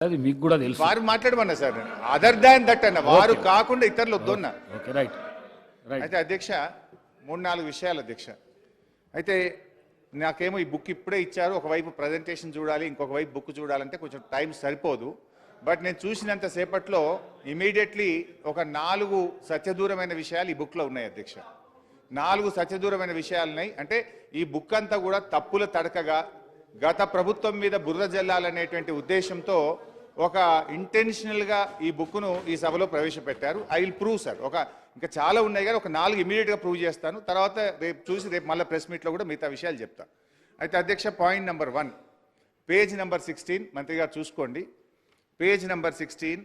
అది మీకు కూడా తెలుసు. వారు మాట్లాడమన్నా సార్, అదర్ దాన్ దట్ అన్న, వారు కాకుండా ఇతరులు వద్దన్నా. Okay, right right. అయితే అధ్యక్ష 3-4 విషయాలు అధ్యక్ష. అయితే నాకేమో ఈ బుక్ ఇప్పుడే ఇచ్చారు, ఒకవైపు ప్రజెంటేషన్ చూడాలి, ఇంకొక వైపు బుక్ చూడాలంటే కొంచెం టైం సరిపోదు. బట్ నేను చూసినంత సేపట్లో ఇమీడియట్లీ ఒక 4 సత్యదూరమైన విషయాలు ఈ బుక్లో ఉన్నాయి అధ్యక్ష. 4 సత్యదూరమైన విషయాలు ఉన్నాయి. అంటే ఈ బుక్ అంతా కూడా తప్పుల తడకగా గత ప్రభుత్వం మీద బురద జల్లాలనేటువంటి ఉద్దేశంతో ఒక ఇంటెన్షనల్గా ఈ బుక్ను ఈ సభలో ప్రవేశపెట్టారు. I will prove sir. ఇంకా చాలా ఉన్నాయి కానీ ఒక 4 ఇమీడియట్గా ప్రూవ్ చేస్తాను. తర్వాత రేపు మళ్ళీ ప్రెస్ మీట్లో కూడా మిగతా విషయాలు చెప్తాను. అయితే అధ్యక్ష, పాయింట్ నెంబర్ 1, పేజ్ నెంబర్ 16 మంత్రి గారు చూసుకోండి. Page number 16.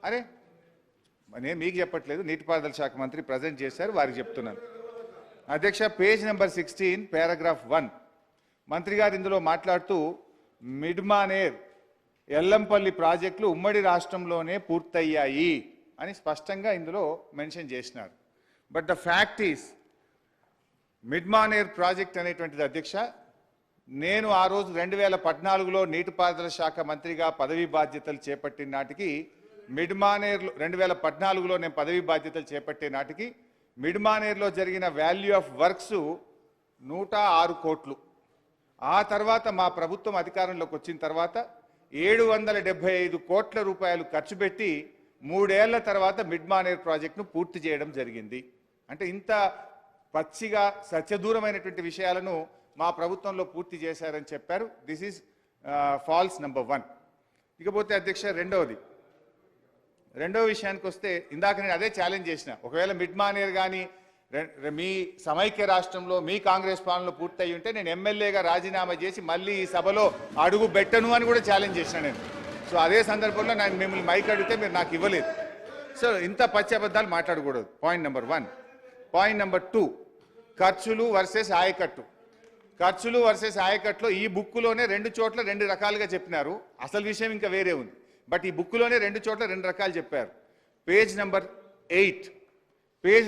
అరే నేను మీకు చెప్పట్లేదు, నీటిపారుదల శాఖ మంత్రి ప్రజెంట్ చేశారు, వారికి చెప్తున్నాను. అధ్యక్ష, పేజ్ నెంబర్ 16 పారాగ్రాఫ్ 1 మంత్రి గారు ఇందులో మాట్లాడుతూ మిడ్మానేర్ ఎల్లంపల్లి ప్రాజెక్టులు ఉమ్మడి రాష్ట్రంలోనే పూర్తయ్యాయి అని స్పష్టంగా ఇందులో మెన్షన్ చేసినారు. But the fact is Mid Manair project అనేటువంటిది అధ్యక్ష, నేను ఆ రోజు 2014లో నీటిపారుదల శాఖ మంత్రిగా పదవీ బాధ్యతలు చేపట్టిన నాటికి మిడ్మానేర్లో 2014లో నేను పదవీ బాధ్యతలు చేపట్టే నాటికి మిడ్మానేర్లో జరిగిన వాల్యూ ఆఫ్ వర్క్స్ 106 కోట్లు. ఆ తర్వాత మా ప్రభుత్వం అధికారంలోకి వచ్చిన తర్వాత 775 కోట్ల రూపాయలు ఖర్చు పెట్టి 3 ఏళ్ల తర్వాత మిడ్మానేర్ ప్రాజెక్టును పూర్తి చేయడం జరిగింది. అంటే ఇంత పచ్చిగా సత్యదూరమైనటువంటి విషయాలను మా ప్రభుత్వంలో పూర్తి చేశారని చెప్పారు. This is false number 1. ఇకపోతే అధ్యక్ష, రెండో విషయానికి వస్తే, ఇందాక నేను అదే ఛాలెంజ్ చేసిన, ఒకవేళ మిడ్మానేర్ కానీ మీ సమైక్య రాష్ట్రంలో మీ కాంగ్రెస్ పాలనలో పూర్తయి ఉంటే నేను ఎమ్మెల్యేగా రాజీనామా చేసి మళ్ళీ ఈ సభలో అడుగు పెట్టను అని కూడా ఛాలెంజ్ చేసిన నేను. సో అదే సందర్భంలో నేను మిమ్మల్ని మైక్ అడిగితే మీరు నాకు ఇవ్వలేదు. సో ఇంత పచ్చి అబద్ధాలు మాట్లాడకూడదు. Point number 1. పాయింట్ నెంబర్ 2, ఖర్చులు వర్సెస్ ఆయకట్టు. ఖర్చులు వర్సెస్ ఆయకట్టులో ఈ బుక్కులోనే 2 చోట్ల 2 రకాలుగా చెప్పినారు. అసలు విషయం ఇంకా వేరే ఉంది. బట్ ఈ బుక్కులోనే 2 చోట్ల 2 రకాలు చెప్పారు. పేజ్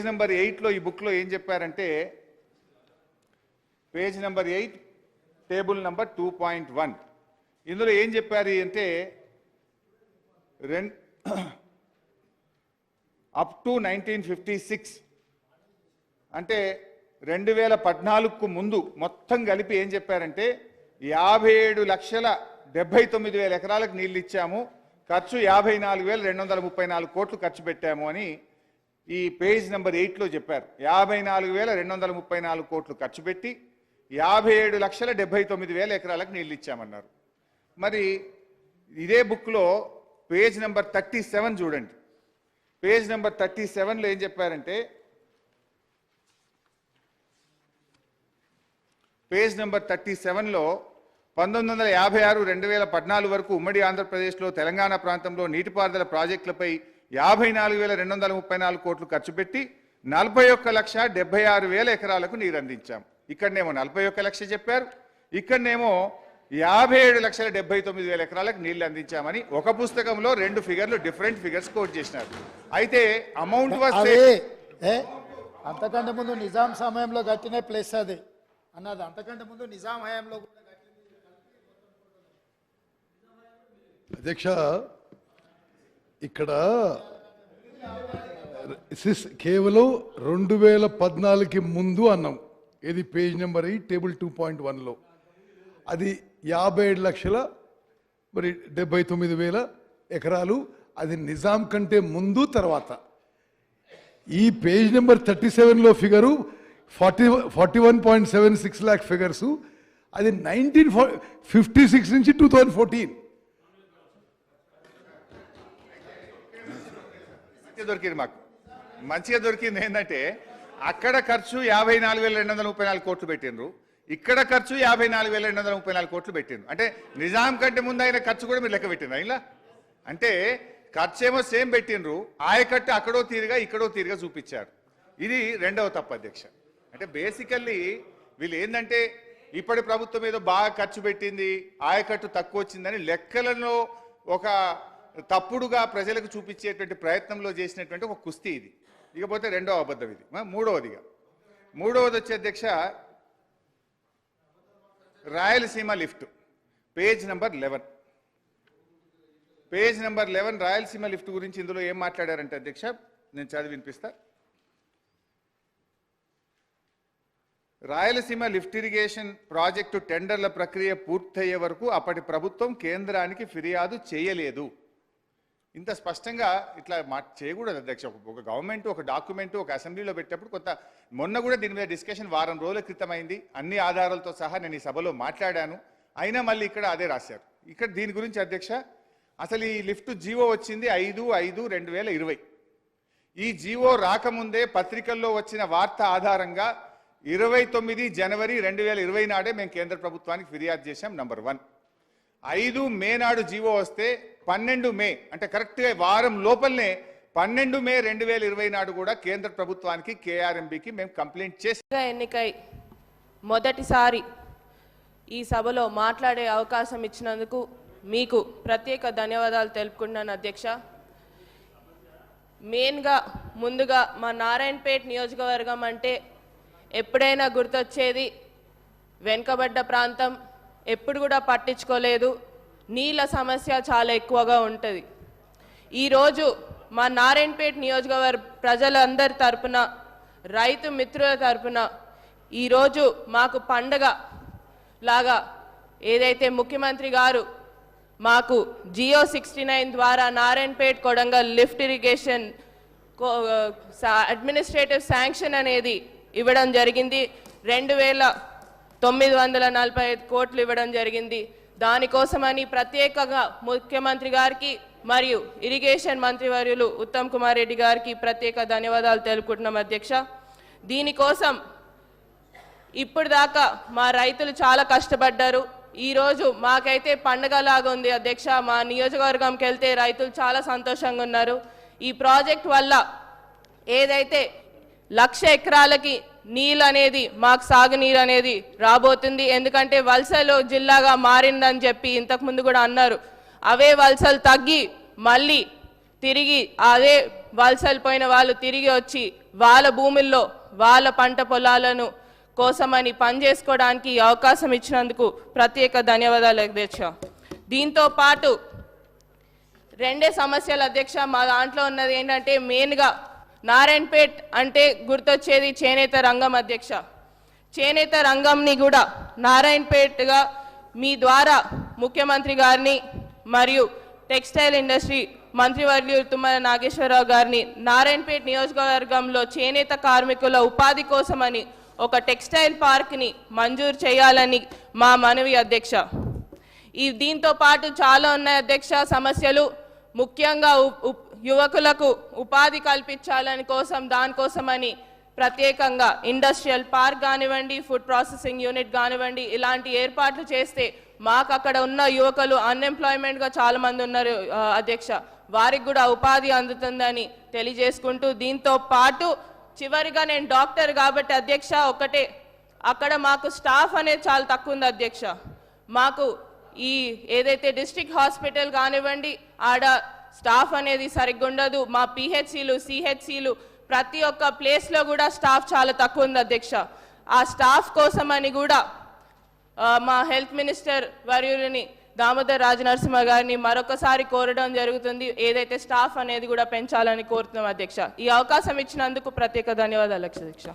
నెంబర్ 8లో ఈ బుక్లో ఏం చెప్పారంటే, పేజ్ నెంబర్ 8 టేబుల్ నెంబర్ 2.1 ఇందులో ఏం చెప్పారు అంటే, అప్ టు 1956 అంటే 2014కు ముందు మొత్తం కలిపి ఏం చెప్పారంటే 57,79,000 ఎకరాలకు నీళ్ళు ఇచ్చాము, ఖర్చు 54,234 కోట్లు ఖర్చు పెట్టాము అని ఈ పేజ్ నెంబర్ 8లో చెప్పారు. 54,234 కోట్లు ఖర్చు పెట్టి 57,79,000 ఎకరాలకు నీళ్ళు ఇచ్చామన్నారు. మరి ఇదే బుక్లో పేజ్ నెంబర్ 37 చూడండి. పేజ్ నెంబర్ 37లో ఏం చెప్పారంటే, పేజ్ నెంబర్ 37లో 1956-2014 వరకు ఉమ్మడి ఆంధ్రప్రదేశ్లో తెలంగాణ ప్రాంతంలో నీటిపారుదల ప్రాజెక్టులపై 54,234 కోట్లు ఖర్చు పెట్టి 41,76,000 ఎకరాలకు నీరు అందించాం. ఇక్కడనేమో 41 లక్షలు చెప్పారు, ఇక్కడనేమో 57,79,000 ఎకరాలకు నీళ్లు అందించామని ఒక పుస్తకంలో 2 ఫిగర్లు, డిఫరెంట్ ఫిగర్స్ కోట్ చేసినారు. అయితే అమౌంట్ అంతకంటే ముందు నిజాం సమయంలో కట్టిన ప్లేస్ అది అన్నది, అంతకంటే ముందు నిజాం హయాంలో అధ్యక్ష, ఇక్కడ కేవలం 2014కి ముందు అన్నాం. ఇది పేజ్ నెంబర్ 8 టేబుల్ 2.1లో అది 57,79,000 ఎకరాలు. అది నిజాం కంటే ముందు తర్వాత. ఈ పేజ్ నెంబర్ 37లో ఫిగరు 41.76 lakh ఫిగర్స్. అది 1956 నుంచి 2014 దొరికింది. మాకు మంచిగా దొరికింది ఏంటంటే, అక్కడ ఖర్చు 54,234 కోట్లు పెట్టిండ్రు, ఇక్కడ ఖర్చు 54,234 కోట్లు పెట్టిండ్రు. అంటే నిజాం కంటే ముందు అయిన ఖర్చు కూడా మీరు లెక్క పెట్టిండ్రు ఇలా. అంటే ఖర్చు ఏమో సేమ్ పెట్టిండ్రు, ఆయకట్టు అక్కడో తీరుగా ఇక్కడో తీరుగా చూపించారు. ఇది రెండవ తప్పు అధ్యక్ష. అంటే బేసికల్లీ వీళ్ళు ఏంటంటే, ఇప్పటి ప్రభుత్వం ఏదో బాగా ఖర్చు పెట్టింది, ఆయకట్టు తక్కువ వచ్చిందని లెక్కలలో ఒక తప్పుడుగా ప్రజలకు చూపించేటువంటి ప్రయత్నంలో చేసినటువంటి ఒక కుస్తీ ఇది. ఇకపోతే రెండవ అబద్ధం ఇది. మూడవది వచ్చే అధ్యక్ష, Rayalaseema lift page number 11. Page number 11 Rayalaseema lift గురించి ఇందులో ఏం మాట్లాడారంటే అధ్యక్ష, నేను చదివి వినిపిస్తా. రాయలసీమ లిఫ్ట్ ఇరిగేషన్ ప్రాజెక్టు టెండర్ల ప్రక్రియ పూర్తయ్యే వరకు అప్పటి ప్రభుత్వం కేంద్రానికి ఫిర్యాదు చేయలేదు. ఇంత స్పష్టంగా ఇట్లా చేయకూడదు అధ్యక్ష. ఒక గవర్నమెంట్ ఒక డాక్యుమెంట్ ఒక అసెంబ్లీలో పెట్టేప్పుడు కొంత మొన్న కూడా దీని మీద డిస్కషన్ వారం రోజుల క్రితం అయింది. అన్ని ఆధారాలతో సహా నేను ఈ సభలో మాట్లాడాను. అయినా మళ్ళీ ఇక్కడ అదే రాశారు. ఇక్కడ దీని గురించి అధ్యక్ష, అసలు ఈ లిఫ్ట్ జీవో వచ్చింది 5/5/2020. ఈ జీవో రాకముందే పత్రికల్లో వచ్చిన వార్త ఆధారంగా 29 జనవరి 2020 నాడే మేము కేంద్ర ప్రభుత్వానికి ఫిర్యాదు చేశాం. నంబర్ 1. 5 మే నాడు జీవో వస్తే 12 మే అంటే కరెక్ట్గా వారం లోపలనే 12 మే 2020 నాడు కూడా కేంద్ర ప్రభుత్వానికి కేఆర్ఎంబికి మేము కంప్లైంట్ చేసాం. ఎన్నికై మొదటిసారి ఈ సభలో మాట్లాడే అవకాశం ఇచ్చినందుకు మీకు ప్రత్యేక ధన్యవాదాలు తెలుపుకుంటున్నాను అధ్యక్ష. మెయిన్గా ముందుగా మా నారాయణపేట్ నియోజకవర్గం అంటే ఎప్పుడైనా గుర్తొచ్చేది వెనుకబడ్డ ప్రాంతం, ఎప్పుడు కూడా పట్టించుకోలేదు, నీళ్ళ సమస్య చాలా ఎక్కువగా ఉంటుంది. ఈరోజు మా నారాయణపేట్ నియోజకవర్గ ప్రజలందరి తరపున, రైతు మిత్రుల తరపున ఈరోజు మాకు పండగ లాగా ఏదైతే ముఖ్యమంత్రి గారు మాకు జియో 69 ద్వారా Narayanpet Kodangal lift irrigation administrative sanction అనేది ఇవ్వడం జరిగింది. 2,945 కోట్లు ఇవ్వడం జరిగింది. దానికోసమని ప్రత్యేకంగా ముఖ్యమంత్రి గారికి మరియు ఇరిగేషన్ మంత్రివర్యులు ఉత్తమ్ కుమార్ రెడ్డి గారికి ప్రత్యేక ధన్యవాదాలు తెలుపుకుంటున్నాం అధ్యక్ష. దీనికోసం ఇప్పుడు దాకా మా రైతులు చాలా కష్టపడ్డారు. ఈరోజు మాకైతే పండగలాగా ఉంది అధ్యక్ష. మా నియోజకవర్గంకి వెళ్తే రైతులు చాలా సంతోషంగా ఉన్నారు. ఈ ప్రాజెక్ట్ వల్ల ఏదైతే 1,00,000 ఎకరాలకి నీళ్ళు అనేది మాకు సాగునీరు అనేది రాబోతుంది. ఎందుకంటే వలసలు జిల్లాగా మారిందని చెప్పి ఇంతకుముందు కూడా అన్నారు. అవే వలసలు తగ్గి మళ్ళీ తిరిగి అదే వలసలు పోయిన వాళ్ళు తిరిగి వచ్చి వాళ్ళ భూముల్లో వాళ్ళ పంట పొలాలను కోసమని పనిచేసుకోవడానికి అవకాశం ఇచ్చినందుకు ప్రత్యేక ధన్యవాదాలు అధ్యక్ష. దీంతో పాటు 2 సమస్యలు అధ్యక్ష. మా దాంట్లో ఉన్నది ఏంటంటే మెయిన్గా నారాయణపేట్ అంటే గుర్తొచ్చేది చేనేత రంగం అధ్యక్ష. చేనేత రంగంని కూడా నారాయణపేట్గా మీ ద్వారా ముఖ్యమంత్రి గారిని మరియు టెక్స్టైల్ ఇండస్ట్రీ మంత్రివర్యులు తుమ్మల నాగేశ్వరరావు గారిని నారాయణపేట్ నియోజకవర్గంలో చేనేత కార్మికుల ఉపాధి కోసమని ఒక టెక్స్టైల్ పార్క్ని మంజూరు చేయాలని మా మనవి అధ్యక్ష. దీంతో పాటు చాలా ఉన్నాయి అధ్యక్ష సమస్యలు. ముఖ్యంగా యువకులకు ఉపాధి కల్పించాలని దానికోసమని ప్రత్యేకంగా ఇండస్ట్రియల్ పార్క్ కానివ్వండి, ఫుడ్ ప్రాసెసింగ్ యూనిట్ కానివ్వండి, ఇలాంటి ఏర్పాట్లు చేస్తే మాకు అక్కడ ఉన్న యువకులు అన్ఎంప్లాయ్మెంట్గా చాలామంది ఉన్నారు అధ్యక్ష, వారికి కూడా ఉపాధి అందుతుందని తెలియజేసుకుంటూ, దీంతో పాటు చివరిగా నేను డాక్టర్ కాబట్టి అధ్యక్ష ఒకటే, అక్కడ మాకు స్టాఫ్ అనేది చాలా తక్కువ ఉంది అధ్యక్ష. మాకు ఈ ఏదైతే డిస్ట్రిక్ట్ హాస్పిటల్ కానివ్వండి ఆడ స్టాఫ్ అనేది సరిగ్గా ఉండదు. మా పిహెచ్సిలు సిహెచ్సిలు ప్రతి ఒక్క ప్లేస్లో కూడా స్టాఫ్ చాలా తక్కువ ఉంది అధ్యక్ష. ఆ స్టాఫ్ కోసమని కూడా మా హెల్త్ మినిస్టర్ వర్యులని దామోదర్ రాజనరసింహ గారిని మరొకసారి కోరడం జరుగుతుంది. ఏదైతే స్టాఫ్ అనేది కూడా పెంచాలని కోరుతున్నాం అధ్యక్ష. ఈ అవకాశం ఇచ్చినందుకు ప్రత్యేక ధన్యవాదాలు అధ్యక్ష.